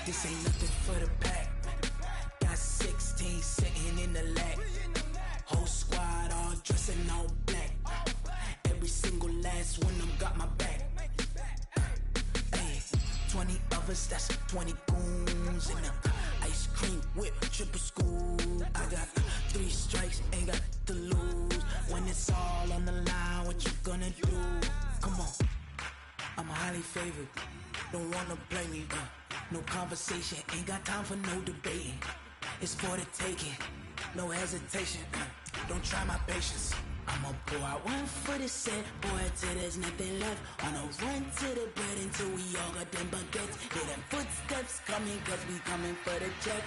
This ain't nothing for the pack. Got 16 sitting in the lag. Whole squad all dressing all black. Every single last one of them got my back. Hey, 20 of us, that's 20 goons in the ice cream whip, triple scoop. I got 3 strikes, ain't got to lose. When it's all on the line, what you gonna do? Come on, I'm highly favored. Don't wanna play me, no conversation, ain't got time for no debating. It's for the taking, no hesitation. Don't try my patience. I'ma pour out one for the set, boy, till there's nothing left. On a run to the bread until we all got them baguettes. Hear them footsteps coming, cause we coming for the check.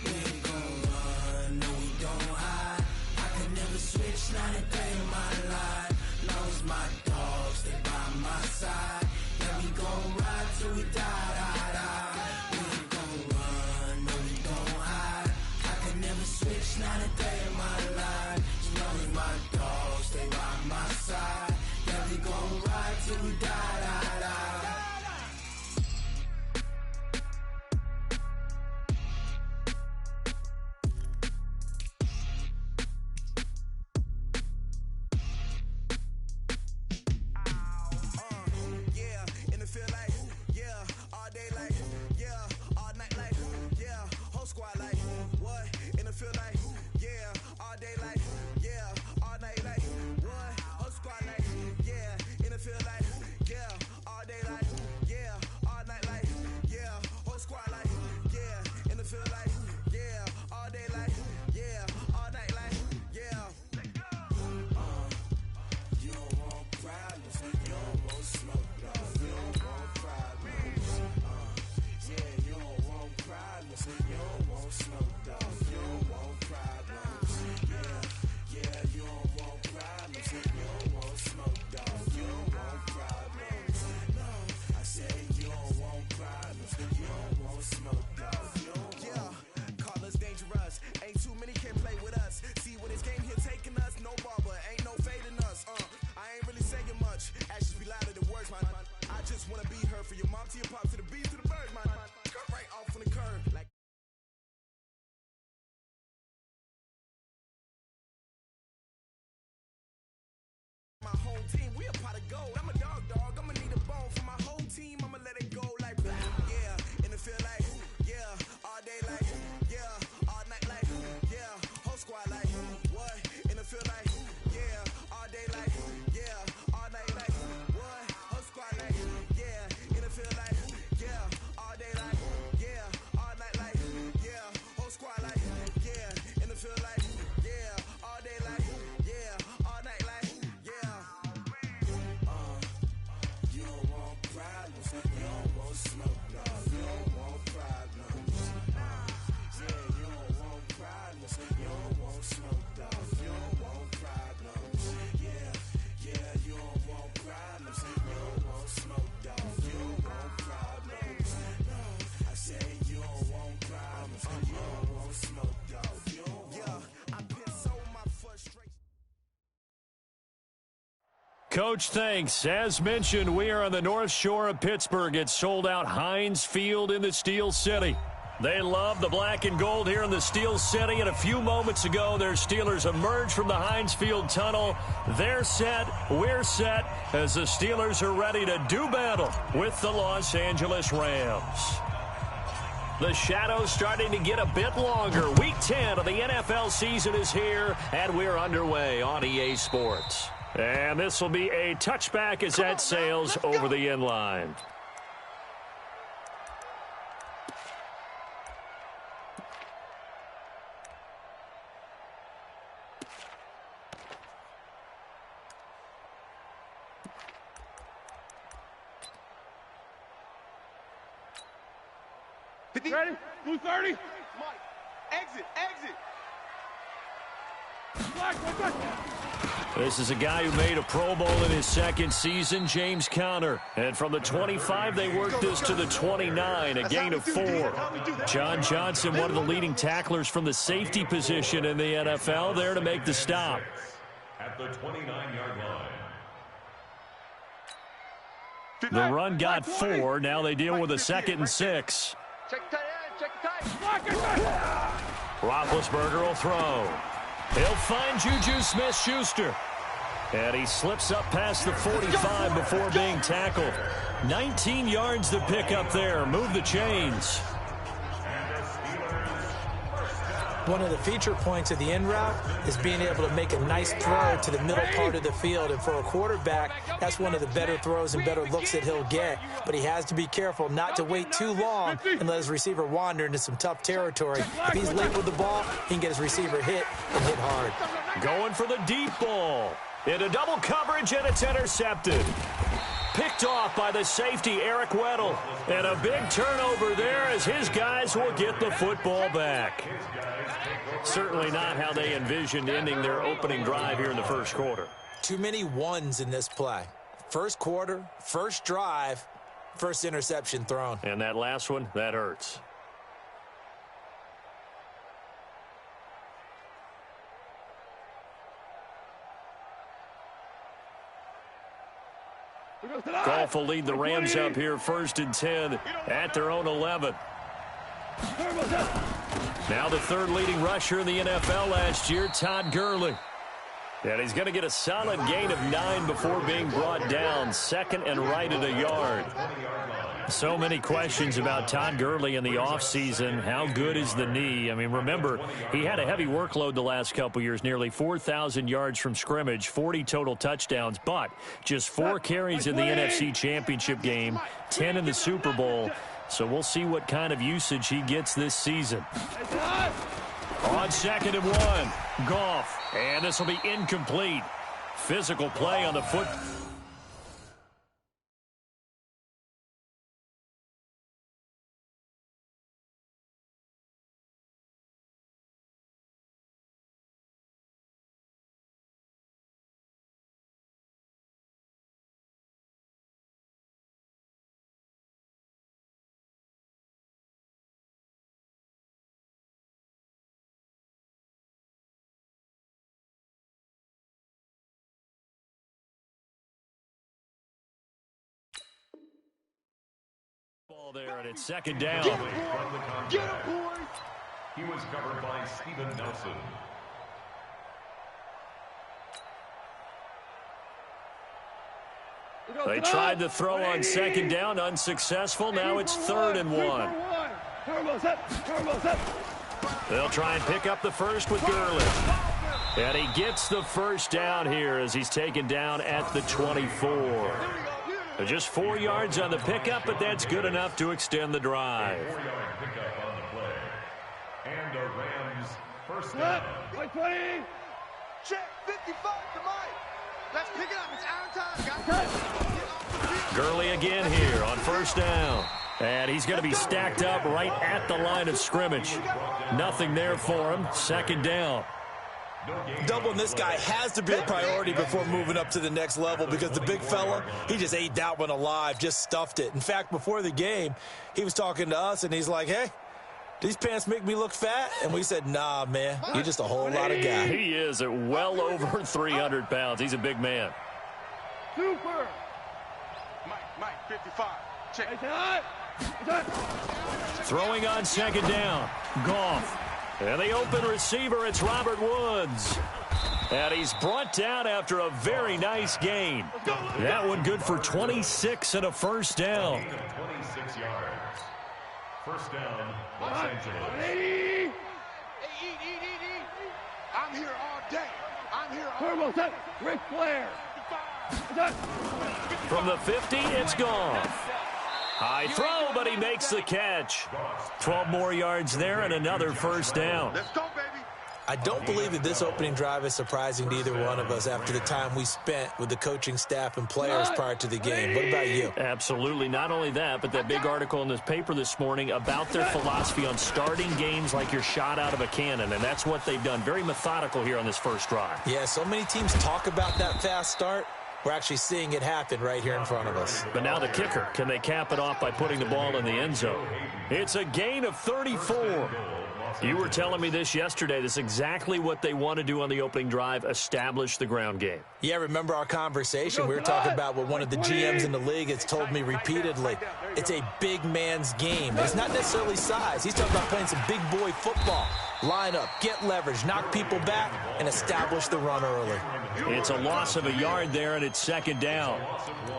We ain't gon' run, no we don't hide. I can never switch, not a day in my life. Long as my dogs stay by my side. Yeah, we gon' ride till we die, die, die. We ain't gon' run, no we don't hide. I can never switch, not a day in my life. As long as my dogs stay by my side. Yeah, we gon' ride till we die, die, die. Team, we a pot of gold. I'm a dog, I'ma need a bone for my whole team. I'ma let it go like blah. Yeah, in the field like yeah, all day like yeah, all night like yeah, whole squad like what? In the field like yeah, all day like yeah, all night like what? Whole squad like yeah, in the field like yeah, all day like yeah, all night like yeah, whole squad like yeah, in the field like yeah, all day like yeah, all night like yeah. You don't want problems, you don't want smoke, no. You don't want problems. Yeah, you don't want problems, you don't want smoke, dog. You don't want problems. Yeah, you don't want problems, you don't want smoke, dog. You don't want problems. No, I say you don't want problems, you don't want smoke, dog. You don't want. Yeah, I piss on my frustration. Coach, thanks. As mentioned, we are on the North Shore of Pittsburgh. It's sold out Heinz Field in the Steel City. They love the black and gold here in the Steel City. And a few moments ago, their Steelers emerged from the Heinz Field tunnel. They're set. We're set as the Steelers are ready to do battle with the Los Angeles Rams. The shadows starting to get a bit longer. Week 10 of the NFL season is here, and we're underway on EA Sports. And this will be a touchback as that sails over the end line. Ready? Blue 30. Mike, exit. This is a guy who made a Pro Bowl in his second season, James Conner. And from the 25, they worked this to the 29, a gain of 4. John Johnson, one of the leading tacklers from the safety position in the NFL, there to make the stop. At the 29-yard line. The run got 4. Now they deal with a 2nd and 6. Check the tight end. Check the tight end. Roethlisberger will throw. He'll find Juju Smith-Schuster. And he slips up past the 45 before being tackled. 19 yards to pick up there. Move the chains. One of the feature points of the in route is being able to make a nice throw to the middle part of the field. And for a quarterback, that's one of the better throws and better looks that he'll get. But he has to be careful not to wait too long and let his receiver wander into some tough territory. If he's late with the ball, he can get his receiver hit and hit hard. Going for the deep ball. Into double coverage, and it's intercepted. Picked off by the safety, Eric Weddle. And a big turnover there as his guys will get the football back. Certainly not how they envisioned ending their opening drive here in the first quarter. Too many ones in this play. First quarter, first drive, first interception thrown. And that last one, that hurts. Goff will lead the Rams up here 1st and 10 at their own 11. Now the 3rd leading rusher in the NFL last year, Todd Gurley. And he's going to get a solid gain of 9 before being brought down. 2nd and right at a yard. So many questions about Todd Gurley in the offseason. How good is the knee? I mean, remember, he had a heavy workload the last couple years, nearly 4,000 yards from scrimmage, 40 total touchdowns, but just 4 carries in the NFC Championship game, 10 in the Super Bowl. So we'll see what kind of usage he gets this season. On 2nd and 1, Goff, and this will be incomplete. Physical play on the foot. There, and it's 2nd down. Get him, boys. He was covered by Steven Nelson. They tried to throw on 2nd down, unsuccessful. Now it's 3rd and 1. They'll try and pick up the first with Gurley. And he gets the first down here as he's taken down at the 24. Just 4 yards on the pickup, but that's good enough to extend the drive. 4-yard pickup on the play. And a Rams first down. Right 20. Check 55 to Mike. Let's pick it up. It's our time. Gurley again here on 1st down. And he's going to be stacked up right at the line of scrimmage. Nothing there for him. 2nd down. Doubling this guy has to be a priority before moving up to the next level because the big fella, he just ate that one alive, just stuffed it. In fact, before the game, he was talking to us, and he's like, hey, these pants make me look fat? And we said, nah, man, you're just a whole lot of guy. He is at well over 300 pounds. He's a big man. Super. Mike, 55. Check. Throwing on 2nd down. Goff. And the open receiver, it's Robert Woods. And he's brought down after a very nice gain. That one good for 26 and a first down. 26 yards. First down, Los Angeles. Hey, eat. I'm here all day. I'm here all day. Ric Flair. From the 50, it's Goff. High throw, but he makes the catch. 12 more yards there and another first down. Let's go, baby. I don't believe that this opening drive is surprising to either one of us after the time we spent with the coaching staff and players prior to the game. What about you? Absolutely. Not only that, but that big article in this paper this morning about their philosophy on starting games like you're shot out of a cannon, and that's what they've done. Very methodical here on this first drive. Yeah, so many teams talk about that fast start. We're actually seeing it happen right here in front of us. But now the kicker. Can they cap it off by putting the ball in the end zone? It's a gain of 34. You were telling me this yesterday. This is exactly what they want to do on the opening drive, establish the ground game. Yeah, remember our conversation? We were talking about what one of the GMs in the league has told me repeatedly. It's a big man's game. It's not necessarily size. He's talking about playing some big boy football. Line up, get leverage, knock people back, and establish the run early. It's a loss of a yard there, and it's second down.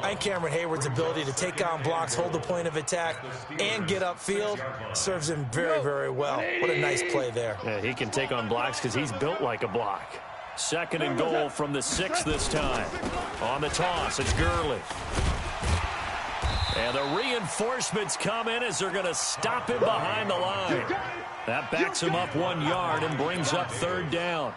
I think Cameron Hayward's ability to take on blocks, hold the point of attack, and get upfield serves him very, very well. What a nice play there. Yeah, he can take on blocks because he's built like a block. Second and goal from the 6 this time. On the toss, it's Gurley. And the reinforcements come in as they're going to stop him behind the line. That backs him up 1 yard and brings up third down.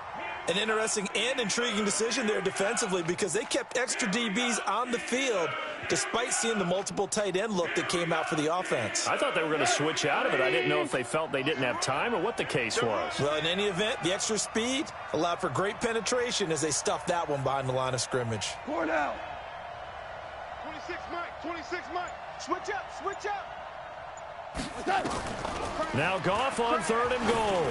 An interesting and intriguing decision there defensively because they kept extra DBs on the field despite seeing the multiple tight end look that came out for the offense. I thought they were going to switch out of it. I didn't know if they felt they didn't have time or what the case was. Well, in any event, the extra speed allowed for great penetration as they stuffed that one behind the line of scrimmage. 4 now. 26 Mike, 26 Mike. Switch up, switch up. Now Goff on third and goal.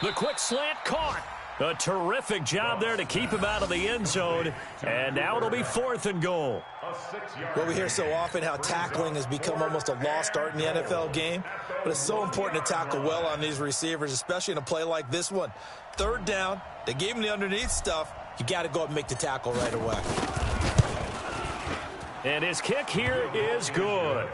The quick slant caught. A terrific job there to keep him out of the end zone. And now it'll be fourth and goal. Well, we hear so often how tackling has become almost a lost art in the NFL game. But it's so important to tackle well on these receivers, especially in a play like this one. Third down, they gave him the underneath stuff. You got to go up and make the tackle right away. And his kick here is good.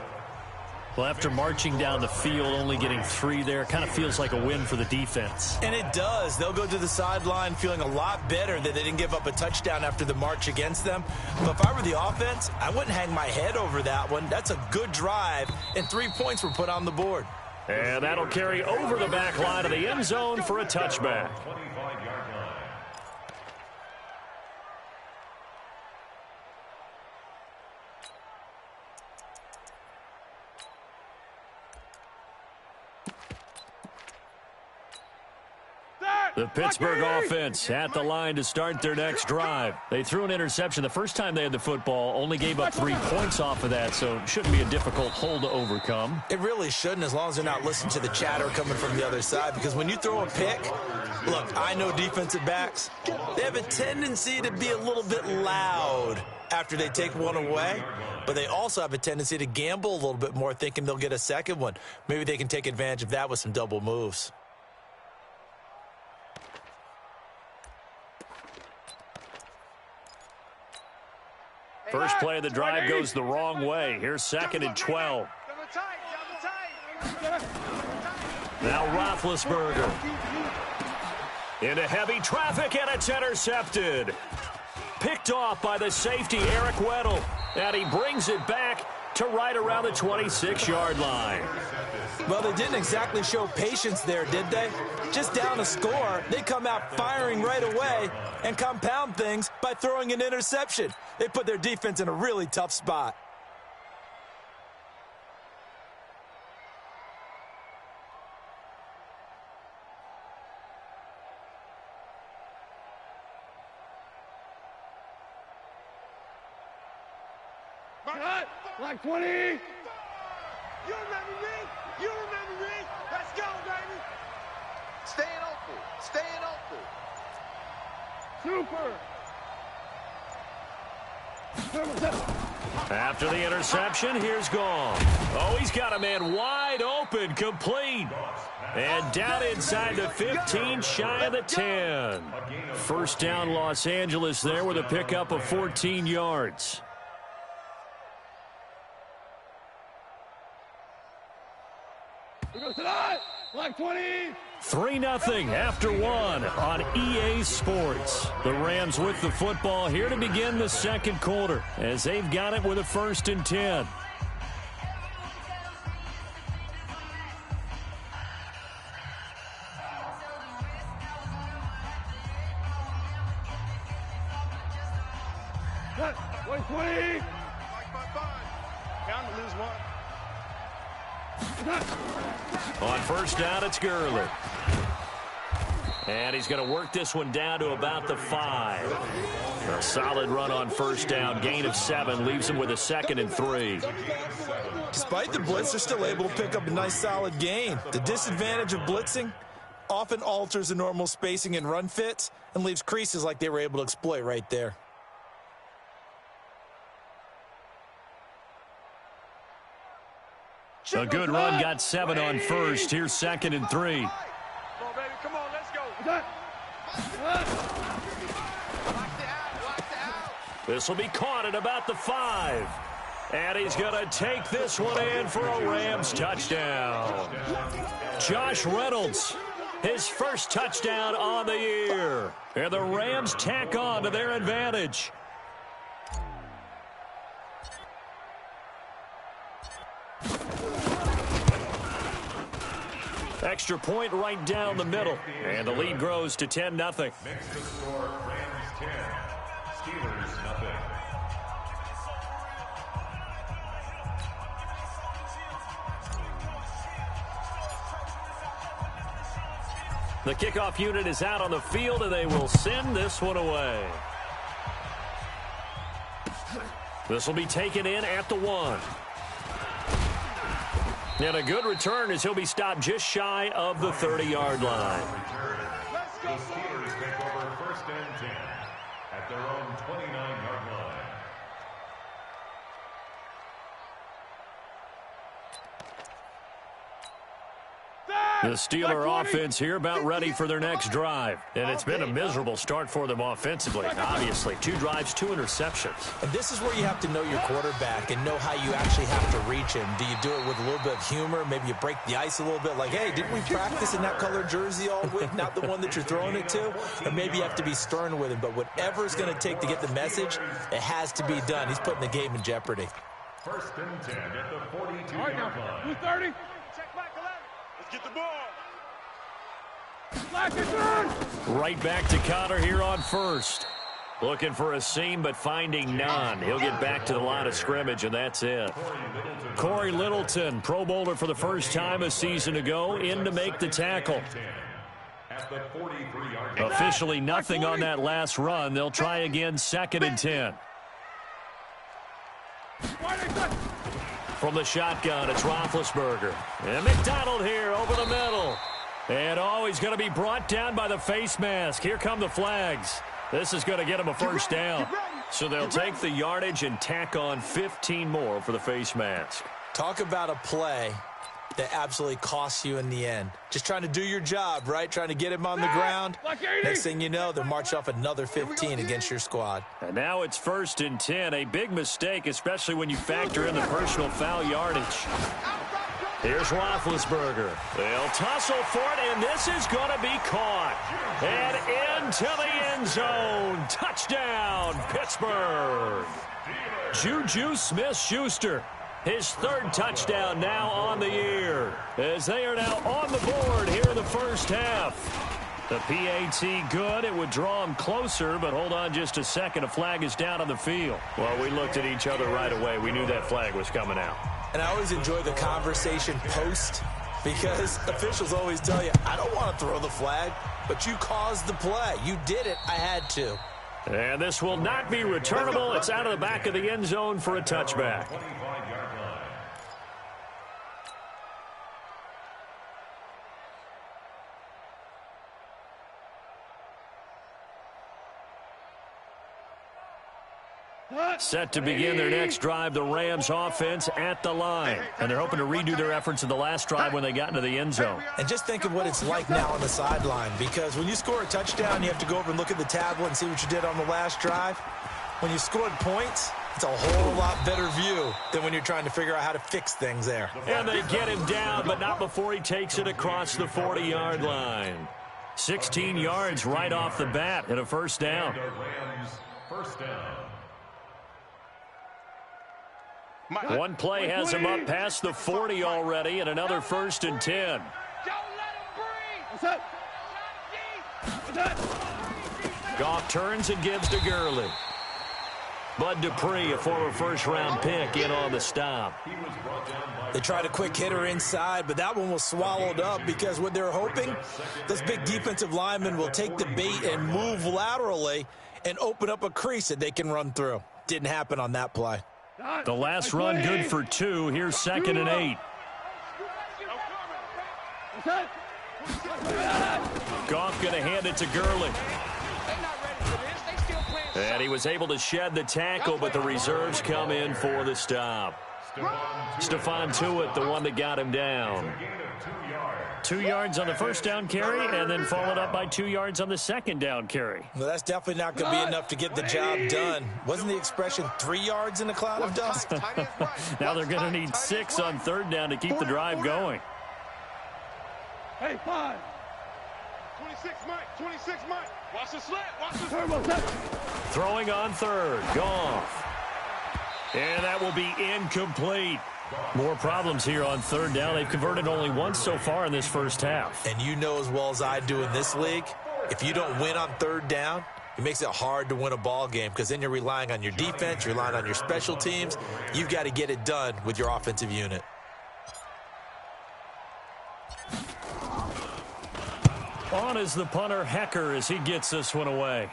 Well, after marching down the field, only getting 3 there, kind of feels like a win for the defense. And it does. They'll go to the sideline feeling a lot better that they didn't give up a touchdown after the march against them. But if I were the offense, I wouldn't hang my head over that one. That's a good drive, and 3 points were put on the board. And that'll carry over the back line of the end zone for a touchback. The Pittsburgh offense at the line to start their next drive. They threw an interception the first time they had the football, only gave up 3 points off of that, so it shouldn't be a difficult hole to overcome. It really shouldn't, as long as they're not listening to the chatter coming from the other side, because when you throw a pick, look, I know defensive backs, they have a tendency to be a little bit loud after they take one away, but they also have a tendency to gamble a little bit more, thinking they'll get a second one. Maybe they can take advantage of that with some double moves. First play of the drive goes the wrong way. Here's second and 12. Now Roethlisberger. Into heavy traffic, and it's intercepted. Picked off by the safety, Eric Weddle. And he brings it back to right around the 26-yard line. Well, they didn't exactly show patience there, did they? Just down a score, they come out firing right away and compound things by throwing an interception. They put their defense in a really tough spot. Like 20. You remember me? You remember me? Let's go, baby. Staying open. Staying open. Super. After the interception, here's Goff. Oh, he's got a man wide open, complete. And down inside the 15, shy of the 10. First down, Los Angeles there with a pickup of 14 yards. Like 20. 3-0 after 1 on EA Sports. The Rams with the football here to begin the second quarter as they've got it with a 1st and 10. Like 20. Down to lose 1. On first down, it's Gurley. And he's going to work this one down to about the 5. A solid run on first down. Gain of 7 leaves them with a 2nd and 3. Despite the blitz, they're still able to pick up a nice solid gain. The disadvantage of blitzing often alters the normal spacing and run fits and leaves creases like they were able to exploit right there. A good run, got 7 on first. Here's 2nd and 3. Come on, baby. Come on, let's go. This will be caught at about the 5. And he's going to take this one in for a Rams touchdown. Josh Reynolds, his first touchdown on the year. And the Rams tack on to their advantage. Extra point right down the middle. And the lead grows to 10-0. Next to score, Rams 10, Steelers nothing. The kickoff unit is out on the field, and they will send this one away. This will be taken in at the 1. And a good return as he'll be stopped just shy of the 30-yard line. The Steelers take over 1st and 10 at their own 29-yard line. The Steeler offense here about ready for their next drive. And it's been a miserable start for them offensively. Obviously, 2 drives, 2 interceptions. And this is where you have to know your quarterback and know how you actually have to reach him. Do you do it with a little bit of humor? Maybe you break the ice a little bit like, hey, didn't we practice in that colored jersey all week? Not the one that you're throwing it to? Or maybe you have to be stern with him. But whatever it's going to take to get the message, it has to be done. He's putting the game in jeopardy. 1st and 10 at the 42-yard line. 230. Check back 11. Let's get the ball. Right back to Connor here on first. Looking for a seam, but finding none. He'll get back to the line of scrimmage, and that's it. Corey Littleton, Pro Bowler for the first time a season ago, in to make the tackle. At the 43-yard line. Officially nothing on that last run. They'll try again, 2nd and 10. From the shotgun, it's Roethlisberger. And McDonald here over the middle. And he's going to be brought down by the face mask. Here come the flags. This is going to get him a first down. So they'll take the yardage and tack on 15 more for the face mask. Talk about a play that absolutely costs you in the end. Just trying to do your job, right? Trying to get him on the ground. Next thing you know, they'll march off another 15 against your squad. And now it's 1st and 10. A big mistake, especially when you factor in the personal foul yardage. Here's Roethlisberger. They'll tussle for it, and this is going to be caught. And into the end zone. Touchdown, Pittsburgh. Juju Smith-Schuster. His 3rd touchdown now on the year, as they are now on the board here in the first half. The PAT good. It would draw him closer, but hold on just a second. A flag is down on the field. Well, we looked at each other right away. We knew that flag was coming out. And I always enjoy the conversation post, because officials always tell you, I don't want to throw the flag, but you caused the play. You did it. I had to. And this will not be returnable. It's out of the back of the end zone for a touchback. 25-yard line. Set to begin their next drive, the Rams offense at the line. And they're hoping to redo their efforts in the last drive when they got into the end zone. And just think of what it's like now on the sideline, because when you score a touchdown, you have to go over and look at the tablet and see what you did on the last drive. When you scored points, it's a whole lot better view than when you're trying to figure out how to fix things there. And they get him down, but not before he takes it across the 40-yard line. 16 yards right off the bat and a first down. The Rams first down. One play has him up past the 40 already, and another 1st and 10. Don't let him breathe. Goff turns and gives to Gurley. Bud Dupree, a former first-round pick, in on the stop. They tried a quick hitter inside, but that one was swallowed up because what they're hoping, this big defensive lineman will take the bait and move laterally and open up a crease that they can run through. Didn't happen on that play. The last run good for 2. Here's 2nd and 8. Goff going to hand it to Gurley. And he was able to shed the tackle, but the reserves come in for the stop. Stephon Tuitt, the one that got him down. 2 yards on the first down carry, and then followed up by 2 yards on the second down carry. Well, that's definitely not going to be enough to get the job done. Wasn't the expression 3 yards in a cloud of dust? Now they're going to need 6 on 3rd down to keep the drive going. Hey, 5. 26 Mike, 26 Mike. Watch the slant, watch the turbo. Throwing on 3rd, Goff. And that will be incomplete. More problems here on 3rd down. They've converted only once so far in this first half. And you know as well as I do in this league, if you don't win on 3rd down, it makes it hard to win a ball game because then you're relying on your defense, you're relying on your special teams. You've got to get it done with your offensive unit. On is the punter, Hecker, as he gets this one away.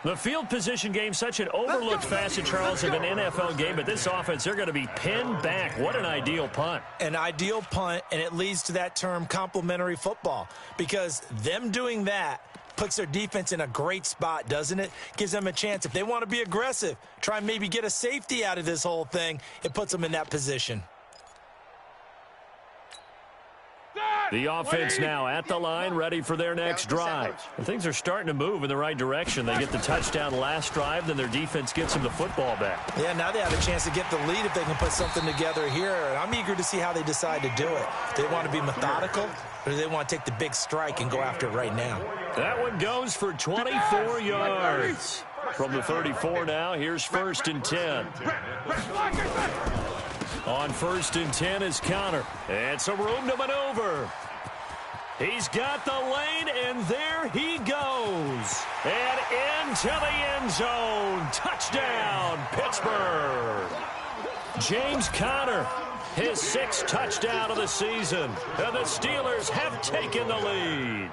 The field position game, such an overlooked facet, Charles, of an NFL game, but this offense, they're going to be pinned back. What an ideal punt. An ideal punt, and it leads to that term complementary football, because them doing that puts their defense in a great spot, doesn't it? Gives them a chance. If they want to be aggressive, try and maybe get a safety out of this whole thing, it puts them in that position. The offense now at the line, ready for their next drive. And things are starting to move in the right direction. They get the touchdown last drive, then their defense gets them the football back. Yeah, now they have a chance to get the lead if they can put something together here. And I'm eager to see how they decide to do it. Do they want to be methodical, or do they want to take the big strike and go after it right now? That one goes for 24 yards. From the 34 now, here's 1st and 10. On 1st and 10 is Connor. It's a room to maneuver. He's got the lane, and there he goes. And into the end zone. Touchdown, Pittsburgh. James Conner, his 6th touchdown of the season. And the Steelers have taken the lead.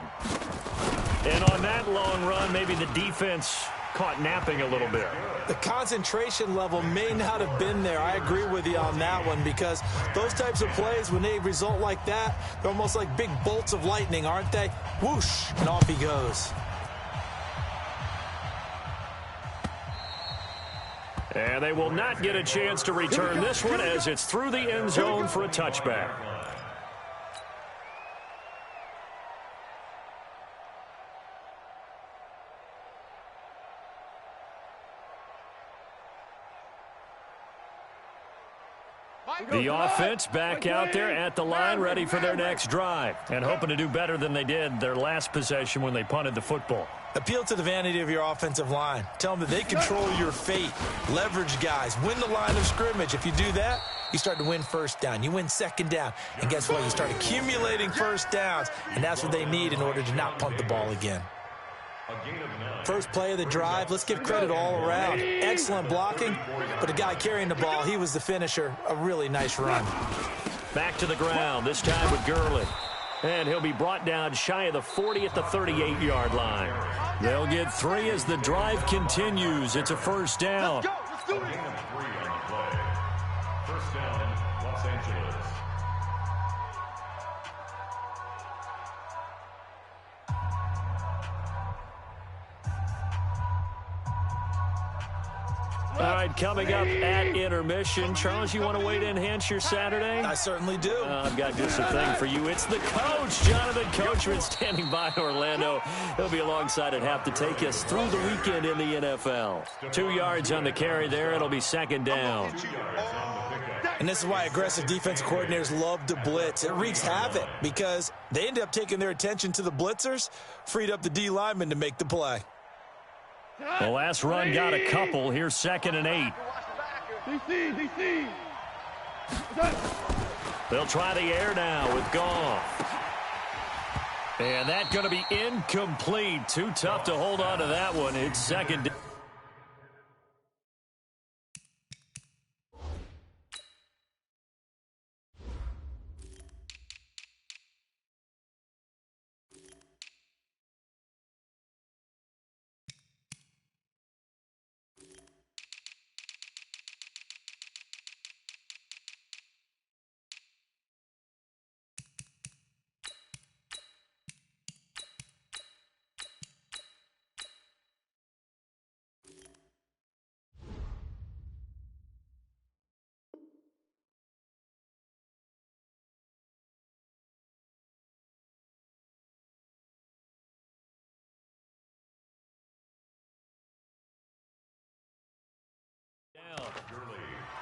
And on that long run, maybe the defense caught napping a little bit. The concentration level may not have been there. I agree with you on that one, because those types of plays, when they result like that, they're almost like big bolts of lightning, aren't they? Whoosh, and off he goes. And they will not get a chance to return this one as it's through the end zone for a touchback. The offense back out there at the line, ready for their next drive, and hoping to do better than they did their last possession when they punted the football. Appeal to the vanity of your offensive line. Tell them that they control your fate. Leverage guys. Win the line of scrimmage. If you do that, you start to win 1st down. You win 2nd down. And guess what? You start accumulating 1st downs, and that's what they need in order to not punt the ball again. First play of the drive, let's give credit all around. Excellent blocking, but the guy carrying the ball, he was the finisher. A really nice run. Back to the ground, this time with Gurley. And he'll be brought down shy of the 40 at the 38-yard line. They'll get 3 as the drive continues. It's a 1st down. Let's do it. 3 on the play. 1st down, Los Angeles. All right, coming up at intermission. Charles, you want to wait to enhance your Saturday? I certainly do. I've got just a thing for you. It's the coach, Jonathan Coachman, standing by Orlando. He'll be alongside at half to take us through the weekend in the NFL. 2 yards on the carry there. It'll be 2nd down. And this is why aggressive defensive coordinators love to blitz. It wreaks havoc because they end up taking their attention to the blitzers, freed up the D lineman to make the play. The last run got a couple. Here's 2nd and 8. DC. They'll try the air now with Goff. And that's going to be incomplete. Too tough to hold on to that one. It's 2nd down.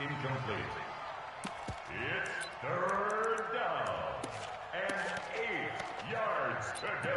incomplete. It's third down and 8 yards to go.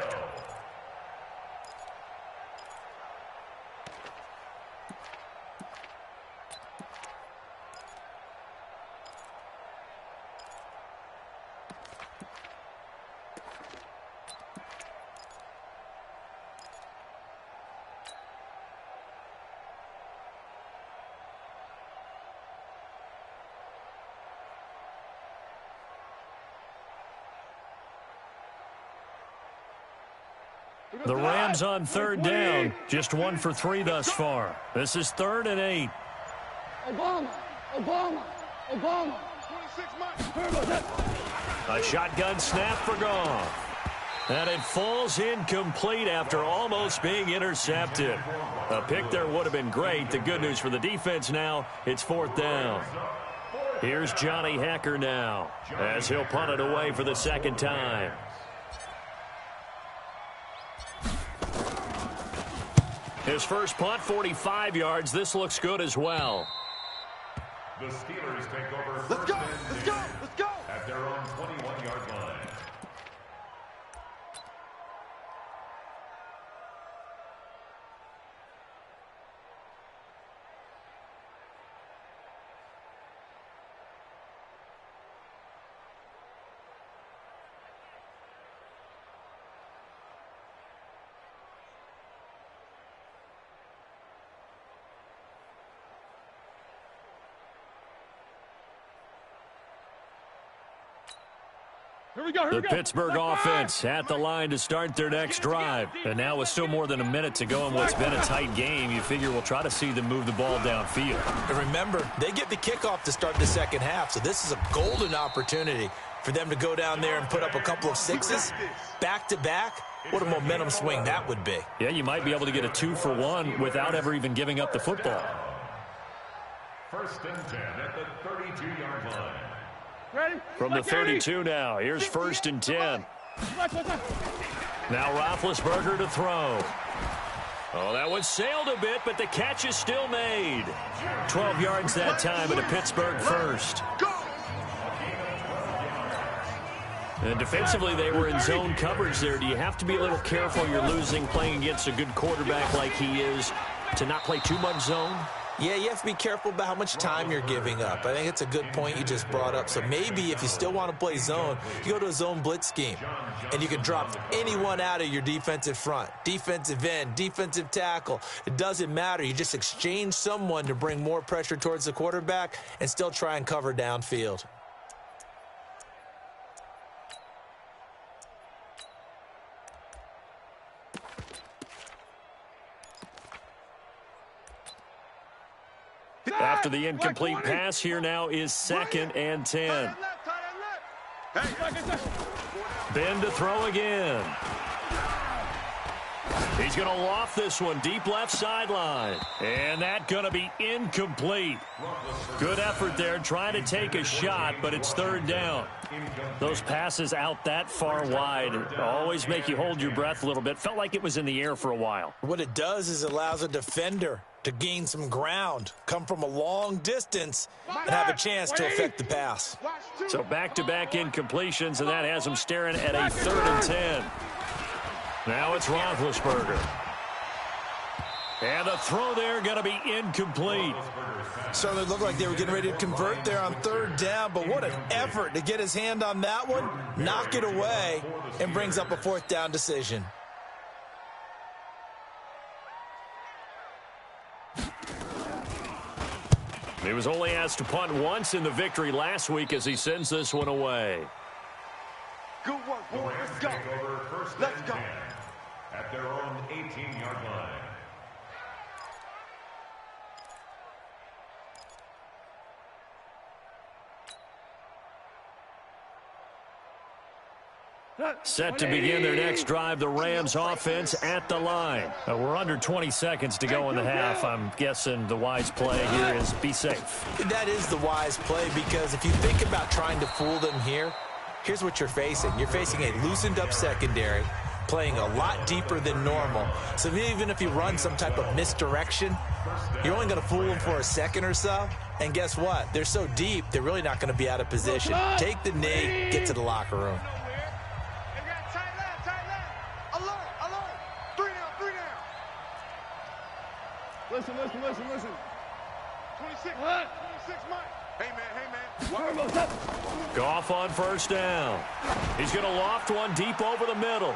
The Rams on third down, just 1 for 3 thus far. This is 3rd and 8. Obama. A shotgun snap for Goff. And it falls incomplete after almost being intercepted. A pick there would have been great. The good news for the defense now, it's 4th down. Here's Johnny Hecker now as he'll punt it away for the 2nd time. His first punt, 45 yards. This looks good as well. The Steelers take over first and 10 at their own 21-yard line. The Pittsburgh offense at the line to start their next drive. And now with still more than a minute to go in what's been a tight game, you figure we'll try to see them move the ball downfield. And remember, they get the kickoff to start the 2nd half, so this is a golden opportunity for them to go down there and put up a couple of 6s back-to-back. What a momentum swing that would be. Yeah, you might be able to get a 2-for-1 without ever even giving up the football. First and 10 at the 32-yard line. From the 32 now, here's 1st and 10. Now Roethlisberger to throw. Oh, that one sailed a bit, but the catch is still made. 12 yards that time, and a Pittsburgh first. And defensively, they were in zone coverage there. Do you have to be a little careful? You're losing, playing against a good quarterback like he is, to not play too much zone? Yeah, you have to be careful about how much time you're giving up. I think it's a good point you just brought up. So maybe if you still want to play zone, you go to a zone blitz scheme. And you can drop anyone out of your defensive front. Defensive end, defensive tackle. It doesn't matter. You just exchange someone to bring more pressure towards the quarterback and still try and cover downfield. After the incomplete pass, here now is 2nd and 10. Ben to throw again. He's going to loft this one deep left sideline. And that's going to be incomplete. Good effort there trying to take a shot, but it's 3rd down. Those passes out that far wide always make you hold your breath a little bit. Felt like it was in the air for a while. What it does is it allows a defender to gain some ground, come from a long distance, and have a chance to affect the pass. So back-to-back incompletions, and that has him staring at a 3rd and 10. Now it's Roethlisberger. And the throw there going to be incomplete. Certainly looked like they were getting ready to convert there on 3rd down, but what an effort to get his hand on that one, knock it away, and brings up a 4th down decision. He was only asked to punt once in the victory last week as he sends this one away. Good work, boys. Let's go. Let's go. At their own 18-yard line. Set to begin their next drive, the Rams offense at the line. We're under 20 seconds to go in the half. I'm guessing the wise play here is be safe. That is the wise play, because if you think about trying to fool them here, here's what you're facing. You're facing a loosened up secondary, playing a lot deeper than normal. So even if you run some type of misdirection, you're only going to fool them for a second or so. And guess what? They're so deep, they're really not going to be out of position. Take the knee, get to the locker room. Listen. 26, what? 26, Mike. Hey, man. Goff on first down. He's going to loft one deep over the middle.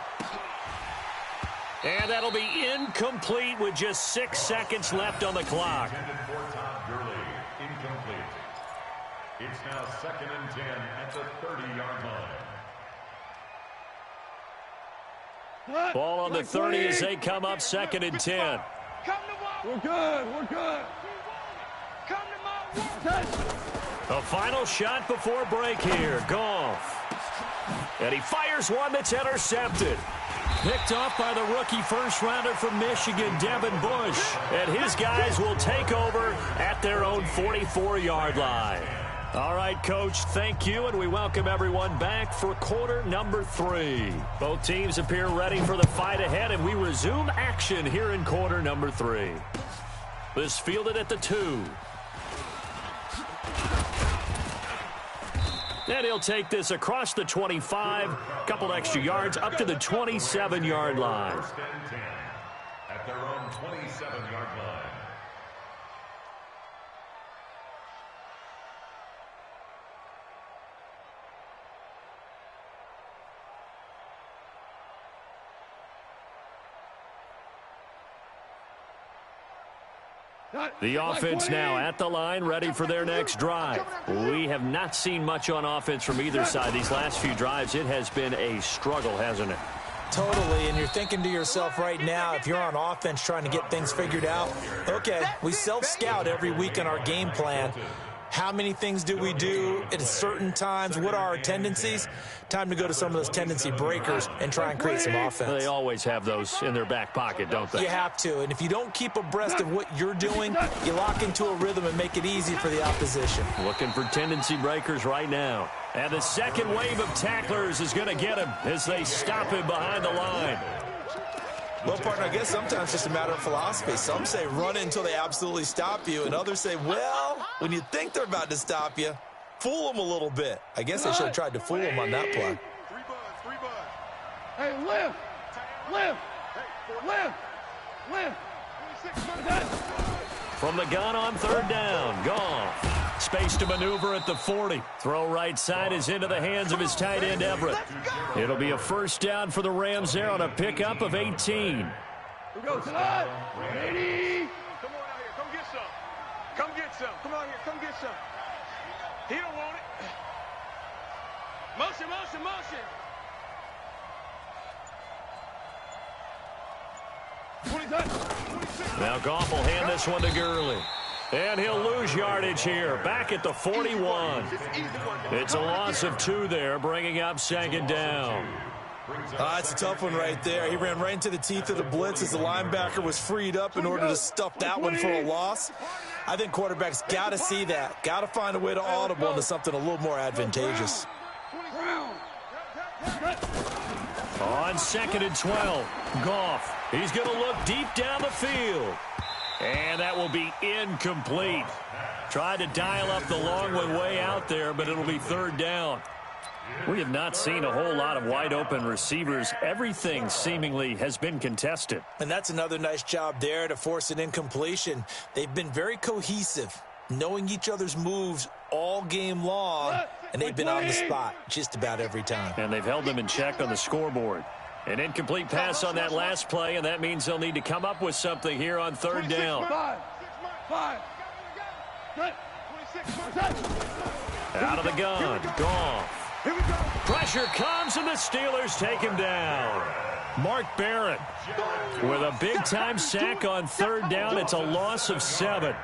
And that'll be incomplete with just 6 seconds left on the clock. Incomplete. It's now 2nd and 10 at the 30-yard line. Ball on the 30 as they come up 2nd and 10. We're good. Come to my work. A final shot before break here. Goff. And he fires one that's intercepted. Picked off by the rookie first-rounder from Michigan, Devin Bush. And his guys will take over at their own 44-yard line. All right, Coach, thank you, and we welcome everyone back for quarter number 3. Both teams appear ready for the fight ahead, and we resume action here in quarter number 3. This fielded at the 2. And he'll take this across the 25, couple extra yards up to the 27-yard line. First and 10 at their own 27-yard line. The offense now at the line, ready for their next drive. We have not seen much on offense from either side these last few drives. It has been a struggle, hasn't it? Totally, and you're thinking to yourself right now, if you're on offense trying to get things figured out, okay, we self-scout every week in our game plan. How many things do we do at certain times? What are our tendencies? Time to go to some of those tendency breakers and try and create some offense. They always have those in their back pocket, don't they? You have to, and if you don't keep abreast of what you're doing, you lock into a rhythm and make it easy for the opposition. Looking for tendency breakers right now. And the second wave of tacklers is going to get him as they stop him behind the line. Well, partner, I guess sometimes it's just a matter of philosophy. Some say run until they absolutely stop you, and others say, well, when you think they're about to stop you, fool them a little bit. I guess they should have tried to fool them on that play. Three buzz. Hey, lift. 26, From the gun on third down, Goff. Space to maneuver at the 40. Throw right side is into the hands of his tight end, Everett. It'll be a first down for the Rams there on a pickup of 18. Here we go, Todd. Ready? Come on out here. Come get some. Come on here. Come get some. He don't want it. Motion. Now Goff will hand this one to Gurley. And he'll lose yardage here, back at the 41. It's a loss of 2 there, bringing up second down. It's a tough one right there. He ran right into the teeth of the blitz as the linebacker was freed up in order to stuff that one for a loss. I think quarterbacks got to see that. Got to find a way to audible into something a little more advantageous. On 2nd and 12, Goff. He's going to look deep down the field. And that will be incomplete. Tried to dial up the long one way out there, but it'll be third down. We have not seen a whole lot of wide open receivers. Everything seemingly has been contested. And that's another nice job there to force an incompletion. They've been very cohesive, knowing each other's moves all game long, and they've been on the spot just about every time. And they've held them in check on the scoreboard. An incomplete pass on that last play, and that means they'll need to come up with something here on third down. Out of the gun, Goff. Pressure comes, and the Steelers take him down. Mark Barrett with a big-time sack on third down. It's a loss of 7.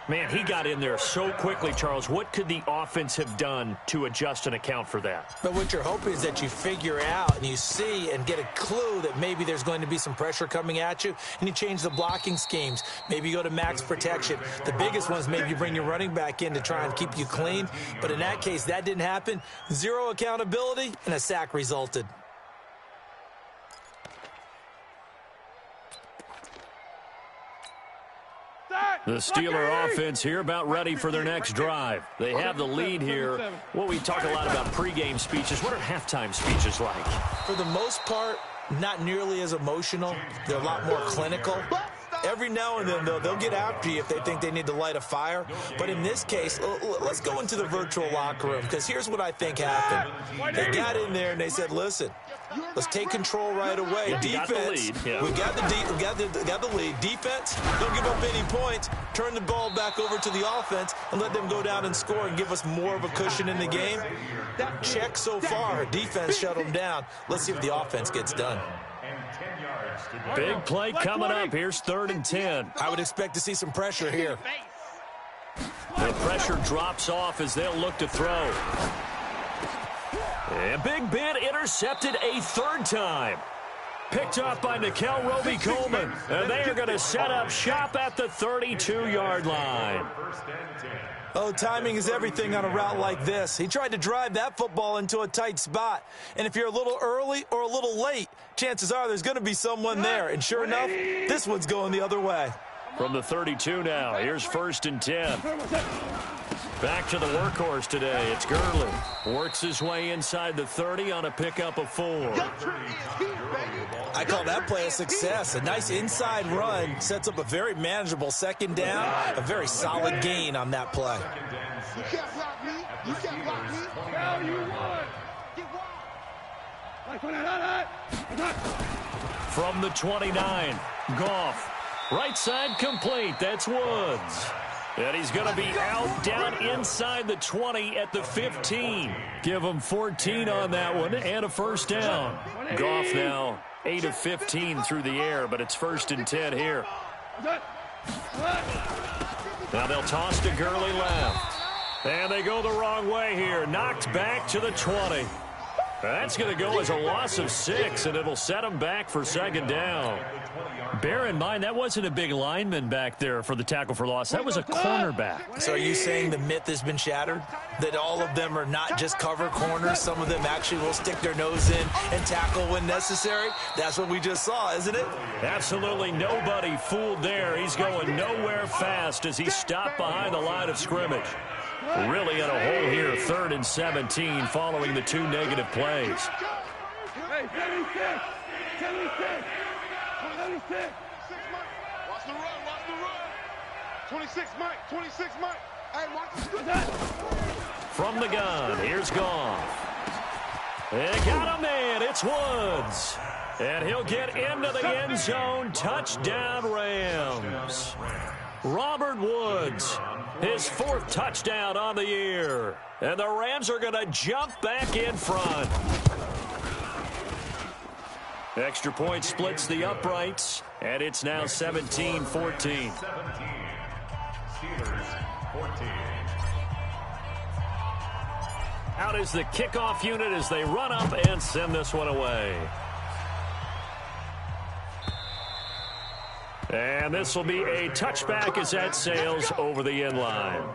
Man, he got in there so quickly, Charles. What could the offense have done to adjust and account for that? But what you're hoping is that you figure out and you see and get a clue that maybe there's going to be some pressure coming at you, and you change the blocking schemes. Maybe you go to max protection. The biggest one is maybe you bring your running back in to try and keep you clean. But in that case, that didn't happen. 0 accountability, and a sack resulted. The Steeler offense here about ready for their next drive. They have the lead here. Well, we talk a lot about pregame speeches. What are halftime speeches like? For the most part, not nearly as emotional. They're a lot more clinical. Every now and then, though, they'll get after you if they think they need to light a fire. But in this case, let's go into the virtual locker room, because here's what I think happened. They got in there and they said, listen, let's take control right away. Yeah, Defense, we got the lead. Defense, don't give up any points. Turn the ball back over to the offense and let them go down and score and give us more of a cushion in the game. Check so far. Defense shut them down. Let's see if the offense gets done. Big play coming up. Here's 3rd and 10. I would expect to see some pressure here. The pressure drops off as they'll look to throw. And Big Ben intercepted a 3rd time. Picked up by Nickel Roby-Coleman. And they are going to set up shop at the 32-yard line. Oh, timing is everything on a route like this. He tried to drive that football into a tight spot. And if you're a little early or a little late, chances are there's going to be someone there. And sure enough, this one's going the other way. From the 32 now, here's 1st and 10. Back to the workhorse today. It's Gurley. Works his way inside the 30 on a pickup of 4. I call that play a success. A nice inside run sets up a very manageable 2nd down. A very solid gain on that play. You can't block me. You can't block me. Now you won. Get wild. From the 29, Goff. Right side complete. That's Woods. And he's going to be out down inside the 20 at the 15. Give him 14 on that one and a 1st down. Goff now 8 of 15 through the air, but it's 1st and 10 here. Now they'll toss to Gurley left. And they go the wrong way here. Knocked back to the 20. That's going to go as a loss of 6, and it'll set them back for 2nd down. Bear in mind, that wasn't a big lineman back there for the tackle for loss. That was a cornerback. So are you saying the myth has been shattered? That all of them are not just cover corners? Some of them actually will stick their nose in and tackle when necessary? That's what we just saw, isn't it? Absolutely nobody fooled there. He's going nowhere fast as he stopped behind the line of scrimmage. Really in a hole here, 3rd and 17 following the 2 negative plays. Hey, 76. 76. 76. Watch the run. Watch the run. 26, Mike. 26, Mike. Hey, watch the From the gun, here's Goff. They got a man. It's Woods. And he'll get into the end zone. Touchdown, Rams. Robert Woods, his 4th touchdown on the year. And the Rams are going to jump back in front. Extra point splits the uprights, and it's now 17-14. 17. Steelers 14. Out is the kickoff unit as they run up and send this one away. And this will be a touchback as that sails over the end line.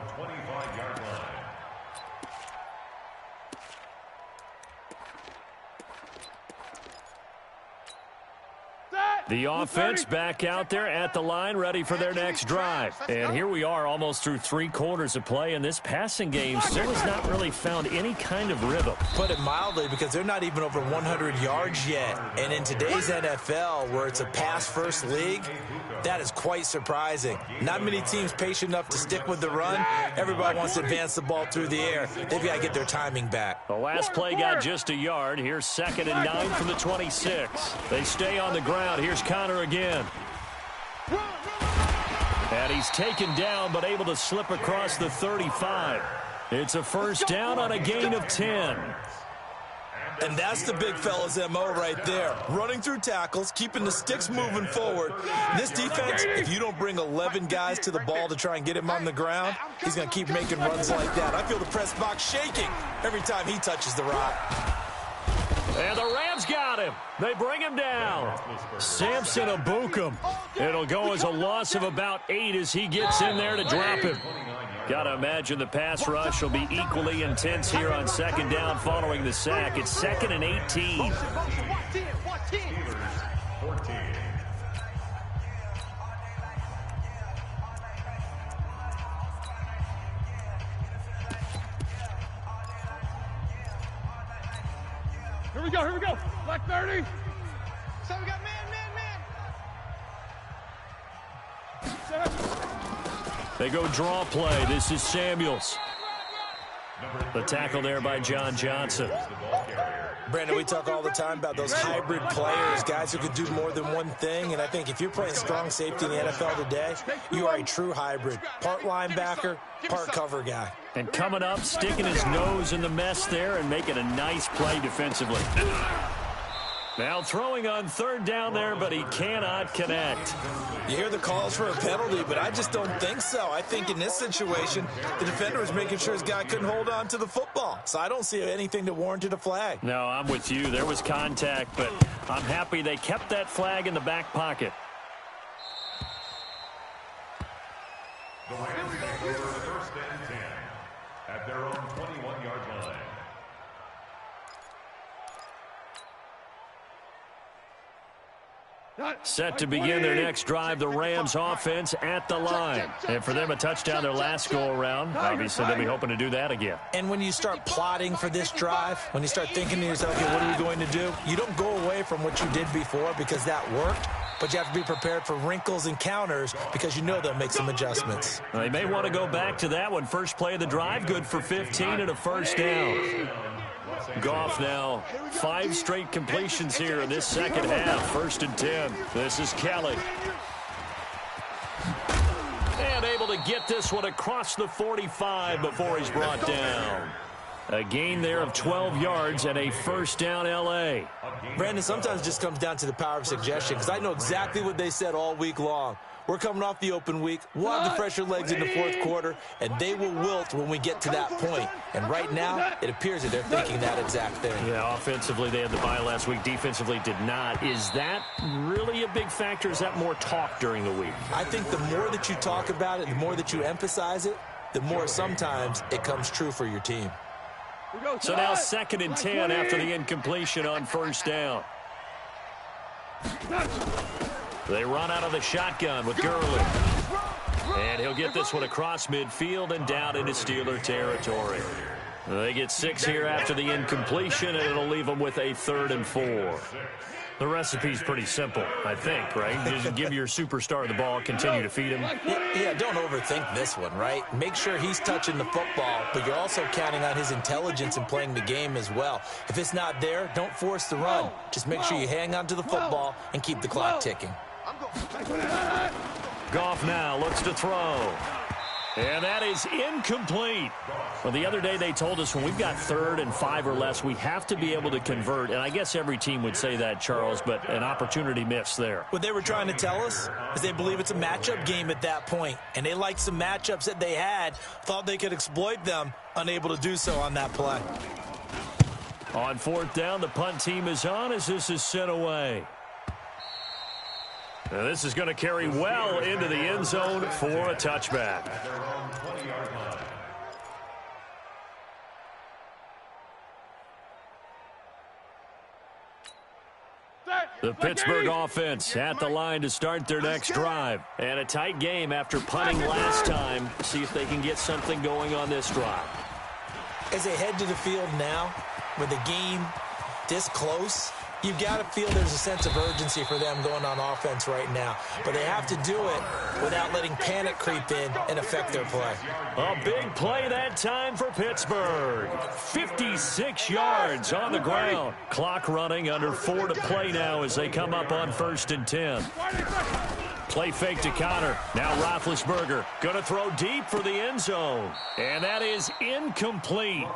The offense back out there at the line, ready for their next drive. And here we are almost through 3 quarters of play, and this passing game still has not really found any kind of rhythm. Put it mildly, because they're not even over 100 yards yet. And in today's NFL, where it's a pass-first league, that is quite surprising. Not many teams patient enough to stick with the run. Everybody wants to advance the ball through the air. They've got to get their timing back. The last play got just a yard. Here's 2nd and 9 from the 26. They stay on the ground. Here's Connor again. And he's taken down, but able to slip across the 35. It's a 1st down on a gain of 10. And that's the big fella's MO right there. Running through tackles, keeping the sticks moving forward. This defense, if you don't bring 11 guys to the ball to try and get him on the ground, he's going to keep making runs like that. I feel the press box shaking every time he touches the rock. And the Rams got him. They bring him down. Samson Abukum. It'll go as a loss of about 8 as he gets in there to drop him. Got to imagine the pass rush will be equally intense here on 2nd down following the sack. It's 2nd and 18. Here we go. Black 30. So we got man. They go draw play. This is Samuels. The tackle there by John Johnson. Brandon, we talk all the time about those hybrid players, guys who could do more than one thing. And I think if you're playing strong safety in the NFL today, you are a true hybrid. Part linebacker, part cover guy. And coming up, sticking his nose in the mess there and making a nice play defensively. Now throwing on third down there, but he cannot connect. You hear the calls for a penalty, but I just don't think so. I think in this situation, the defender was making sure his guy couldn't hold on to the football. So I don't see anything that warranted a flag. No, I'm with you. There was contact, but I'm happy they kept that flag in the back pocket. The Rams take over first and 10 at their own 21-yard line. Set to begin their next drive, the Rams offense at the line. And for them, a touchdown their last go-around. Obviously, they'll be hoping to do that again. And when you start plotting for this drive, when you start thinking to yourself, okay, what are we going to do? You don't go away from what you did before because that worked, but you have to be prepared for wrinkles and counters because you know they'll make some adjustments. They may want to go back to that one. First play of the drive, good for 15 and a first down. Goff now 5 straight completions here in this second half. First and 10. This is Kelly. And able to get this one across the 45 before he's brought down. A gain there of 12 yards and a first down L.A. Brandon, sometimes it just comes down to the power of suggestion because I know exactly what they said all week long. We're coming off the open week. We'll have the fresher legs in the fourth quarter, and they will wilt when we get to that point. And right now, it appears that they're thinking that exact thing. Yeah, offensively, they had the bye last week. Defensively, did not. Is that really a big factor? Is that more talk during the week? I think the more that you talk about it, the more that you emphasize it, the more sometimes it comes true for your team. So now second and 10 after the incompletion on first down. They run out of the shotgun with Gurley. And he'll get this one across midfield and down into Steeler territory. They get 6 here after the incompletion, and it'll leave them with a 3rd and 4. The recipe's pretty simple, I think, right? Just give your superstar the ball, continue to feed him. Yeah, don't overthink this one, right? Make sure he's touching the football, but you're also counting on his intelligence in playing the game as well. If it's not there, don't force the run. Just make sure you hang on to the football and keep the clock ticking. Goff now looks to throw. And that is incomplete. Well, the other day they told us when we've got 3rd and 5 or less, we have to be able to convert. And I guess every team would say that, Charles, but an opportunity missed there. What they were trying to tell us is they believe it's a matchup game at that point. And they liked some matchups that they had, thought they could exploit them, unable to do so on that play. On 4th down, the punt team is on as this is sent away. Now this is going to carry well into the end zone for a touchback. The Pittsburgh offense at the line to start their next drive. And a tight game after punting last time. See if they can get something going on this drive. As they head to the field now, with the game this close, you've got to feel there's a sense of urgency for them going on offense right now. But they have to do it without letting panic creep in and affect their play. A big play that time for Pittsburgh. 56 yards on the ground. Clock running under 4 to play now as they come up on 1st and 10. Play fake to Connor. Now Roethlisberger going to throw deep for the end zone. And that is incomplete.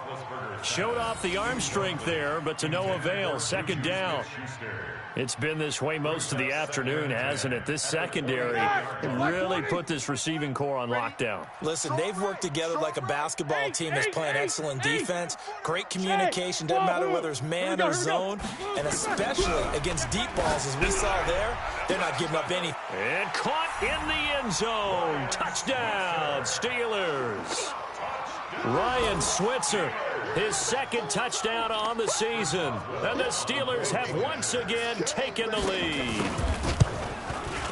Showed off the arm strength there, but to no avail. 2nd down. It's been this way most of the afternoon, hasn't it? This secondary really put this receiving core on lockdown. Listen, they've worked together like a basketball team that's playing excellent defense. Great communication, doesn't matter whether it's man or zone. And especially against deep balls, as we saw there, they're not giving up any. And caught in the end zone. Touchdown, Steelers. Ryan Switzer, his 2nd touchdown on the season. And the Steelers have once again taken the lead.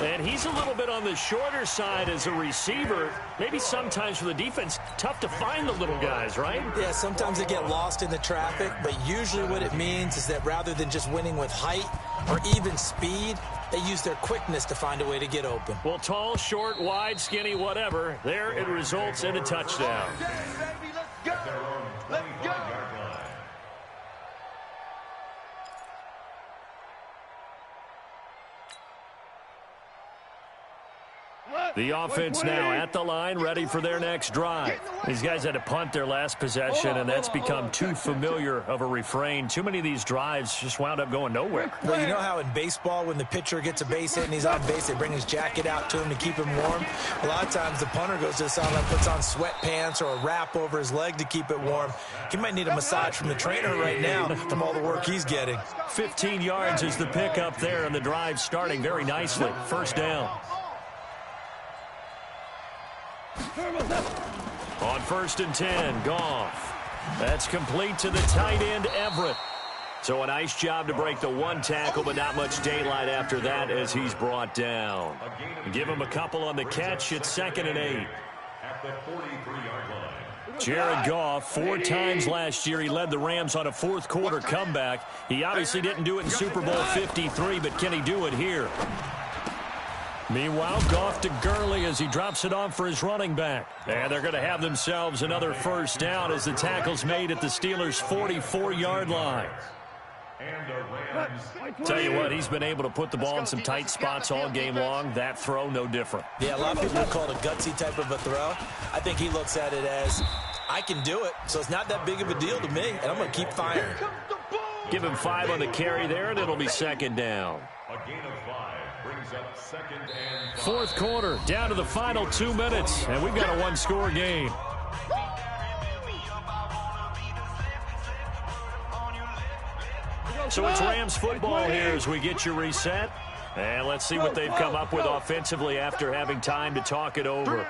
And he's a little bit on the shorter side as a receiver. Maybe sometimes for the defense, tough to find the little guys, right? Yeah, sometimes they get lost in the traffic, but usually what it means is that rather than just winning with height or even speed, they use their quickness to find a way to get open. Well, tall, short, wide, skinny, whatever, there it results in a touchdown. The offense now at the line, ready for their next drive. These guys had to punt their last possession, and that's become too familiar of a refrain. Too many of these drives just wound up going nowhere. Well, you know how in baseball, when the pitcher gets a base hit and he's on base, they bring his jacket out to him to keep him warm? A lot of times the punter goes to the sideline, puts on sweatpants or a wrap over his leg to keep it warm. He might need a massage from the trainer right now from all the work he's getting. 15 yards is the pickup there, and the drive starting very nicely. First down. On 1st and 10, Goff. That's complete to the tight end, Everett. So a nice job to break the one tackle, but not much daylight after that as he's brought down. Give him a couple on the catch. It's 2nd and 8. At the 43-yard line. Jared Goff, 4 times last year he led the Rams on a fourth-quarter comeback. He obviously didn't do it in Super Bowl 53, but can he do it here? Meanwhile, Goff to Gurley as he drops it off for his running back. And they're going to have themselves another first down as the tackle's made at the Steelers' 44-yard line. Tell you what, he's been able to put the ball in some tight spots all game long. That throw, no different. Yeah, a lot of people would call it a gutsy type of a throw. I think he looks at it as, I can do it, so it's not that big of a deal to me, and I'm going to keep firing. Give him 5 on the carry there, and it'll be 2nd down. A gain of 5 brings up 2nd and 5. Fourth quarter, down to the final 2 minutes, and we've got a one-score game. So it's Rams football here as we get you reset. And let's see what they've come up with offensively after having time to talk it over.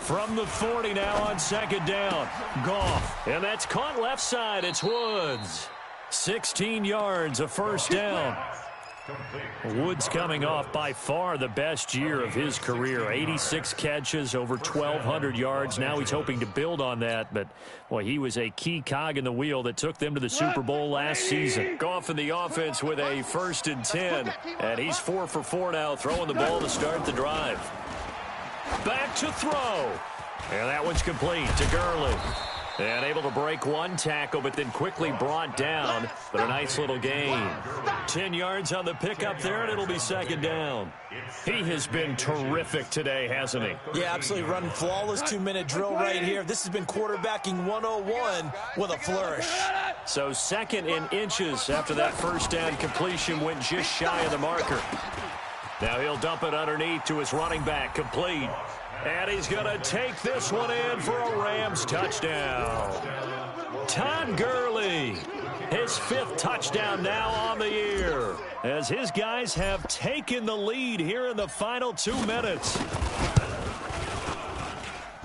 From the 40 now on 2nd down. Goff. And that's caught left side. It's Woods. 16 yards, a first down. Woods coming off by far the best year of his career. 86 catches, over 1,200 yards. Now he's hoping to build on that, but, boy, he was a key cog in the wheel that took them to the Super Bowl last season. Goff in the offense with a 1st and 10, and he's 4 for 4 now, throwing the ball to start the drive. Back to throw, and that one's complete to Gurley. And able to break one tackle, but then quickly brought down. But a nice little gain. 10 yards on the pickup there, and it'll be 2nd down. He has been terrific today, hasn't he? Yeah, absolutely. Running flawless 2-minute drill right here. This has been quarterbacking 101 with a flourish. So 2nd in inches after that first down completion went just shy of the marker. Now he'll dump it underneath to his running back, complete. And he's going to take this one in for a Rams touchdown. Todd Gurley, his 5th touchdown now on the year, as his guys have taken the lead here in the final 2 minutes.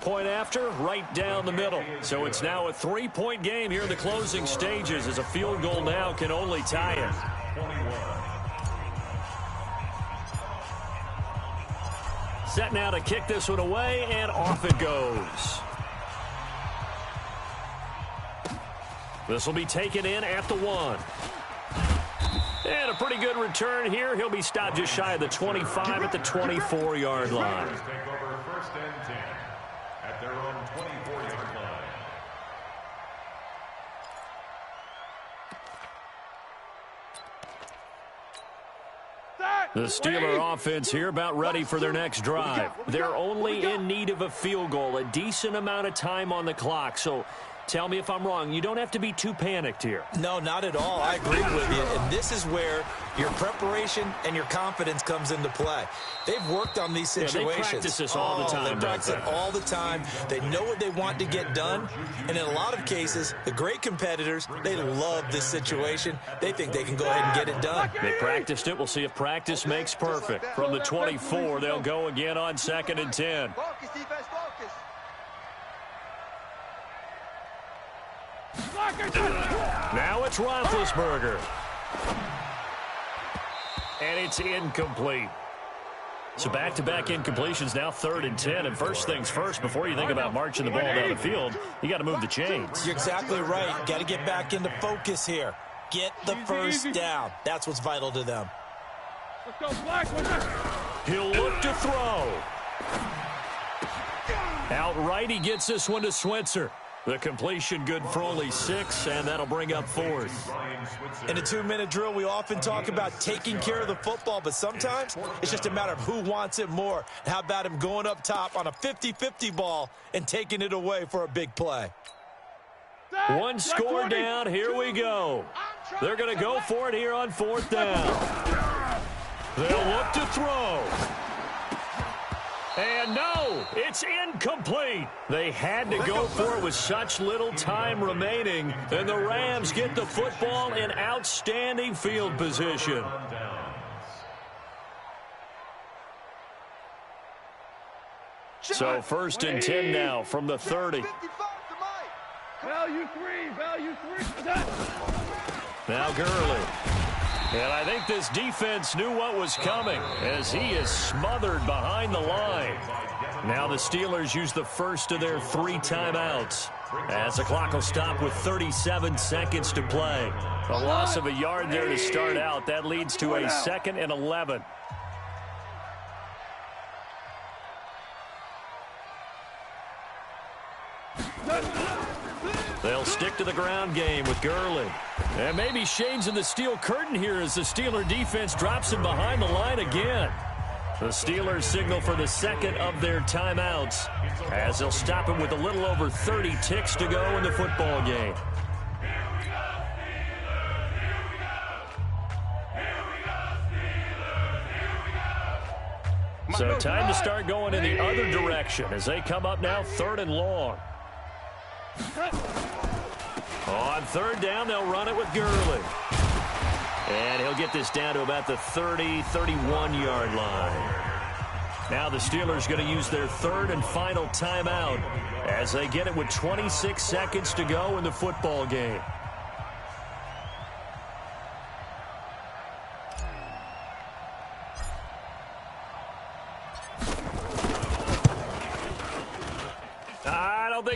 Point after, right down the middle. So it's now a 3-point game here in the closing stages, as a field goal now can only tie it. Set now to kick this one away, and off it goes. This will be taken in at the 1. And a pretty good return here. He'll be stopped just shy of the 25 at the 24-yard line. Take over 1st and 10 at their own 24-yard line. The Steeler offense here about ready for their next drive. They're only in need of a field goal, a decent amount of time on the clock. So tell me if I'm wrong. You don't have to be too panicked here. No, not at all. I agree with you. And this is where your preparation and your confidence comes into play. They've worked on these situations. Yeah, they practice this all the time. They practice it all the time. They know what they want to get done. And in a lot of cases, the great competitors, they love this situation. They think they can go ahead and get it done. They practiced it. We'll see if practice makes perfect. From the 24, they'll go again on 2nd and 10. Focus, defense, focus. Now it's Roethlisberger. and it's incomplete. So back-to-back incompletions, now 3rd and 10. And first things first, before you think about marching the ball down the field, you got to move the chains. You're exactly right. Got to get back into focus here. Get the first down. That's what's vital to them. He'll look to throw. Outright, he gets this one to Switzer. The completion good for only 6, and that'll bring up 4th. In a 2-minute drill, we often talk about taking care of the football, but sometimes it's just a matter of who wants it more. How about him going up top on a 50-50 ball and taking it away for a big play? One score down, here we go. They're going to go for it here on 4th down. They'll look to throw. And no, it's incomplete. They had to go for it with such little time remaining, and the Rams get the football in outstanding field position. So 1st and 10 now from the 30. Value three. Now Gurley. And I think this defense knew what was coming as he is smothered behind the line. Now the Steelers use the first of their 3 timeouts as the clock will stop with 37 seconds to play. A loss of a yard there to start out. That leads to a 2nd and 11. They'll stick to the ground game with Gurley. And maybe shades in the steel curtain here as the Steeler defense drops him behind the line again. The Steelers signal for the 2nd of their timeouts as they'll stop him with a little over 30 ticks to go in the football game. So time to start going in the other direction as they come up now 3rd and long. On 3rd down, they'll run it with Gurley. And he'll get this down to about the 30, 31-yard line. Now the Steelers going to use their 3rd and final timeout as they get it with 26 seconds to go in the football game.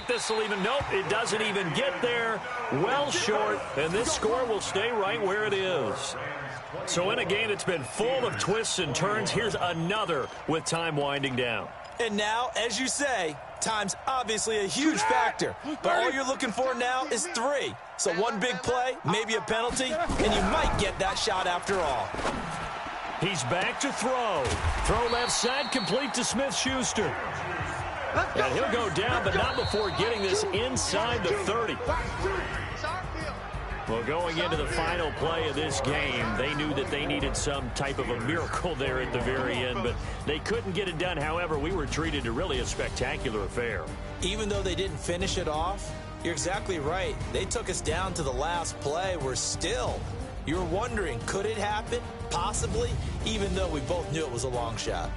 This will even, nope, it doesn't even get there. Well short, and this score will stay right where it is. So in a game that's been full of twists and turns, here's another with time winding down. And now, as you say, time's obviously a huge factor. But all you're looking for now is 3. So one big play, maybe a penalty, and you might get that shot after all. He's back to throw. Throw left side, complete to Smith-Schuster. And he'll go down, but not before getting this inside the 30. Well, going into the final play of this game, they knew that they needed some type of a miracle there at the very end, but they couldn't get it done. However, we were treated to really a spectacular affair. Even though they didn't finish it off, you're exactly right. They took us down to the last play. We're still, you're wondering, could it happen? Possibly, even though we both knew it was a long shot.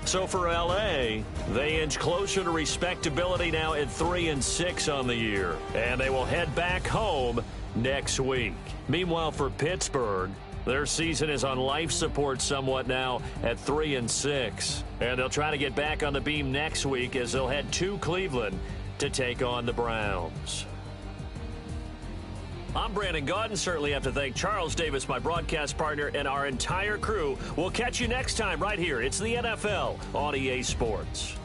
So for L.A., they inch closer to respectability now at 3-6 on the year. And they will head back home next week. Meanwhile, for Pittsburgh, their season is on life support somewhat now at 3-6. And they'll try to get back on the beam next week as they'll head to Cleveland to take on the Browns. I'm Brandon Gaudin. Certainly have to thank Charles Davis, my broadcast partner, and our entire crew. We'll catch you next time right here. It's the NFL on EA Sports.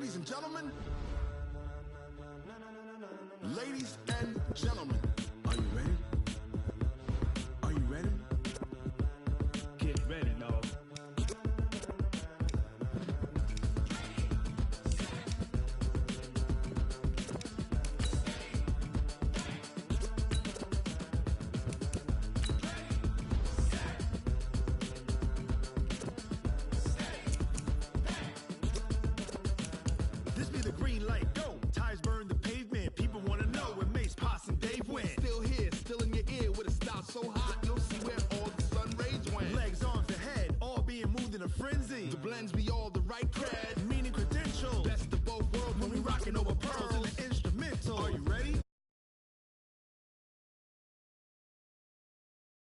Ladies and gentlemen, ladies and gentlemen, are you ready? Are you ready? Get ready, dog. This be the green light, go. Tires burn the pavement. People want to know where Mace, Poss, and Dave went. Still here, still in your ear with a style so hot, you'll see where all the sun rays went. Legs, arms, and head, all being moved in a frenzy. The blends be all the right craft.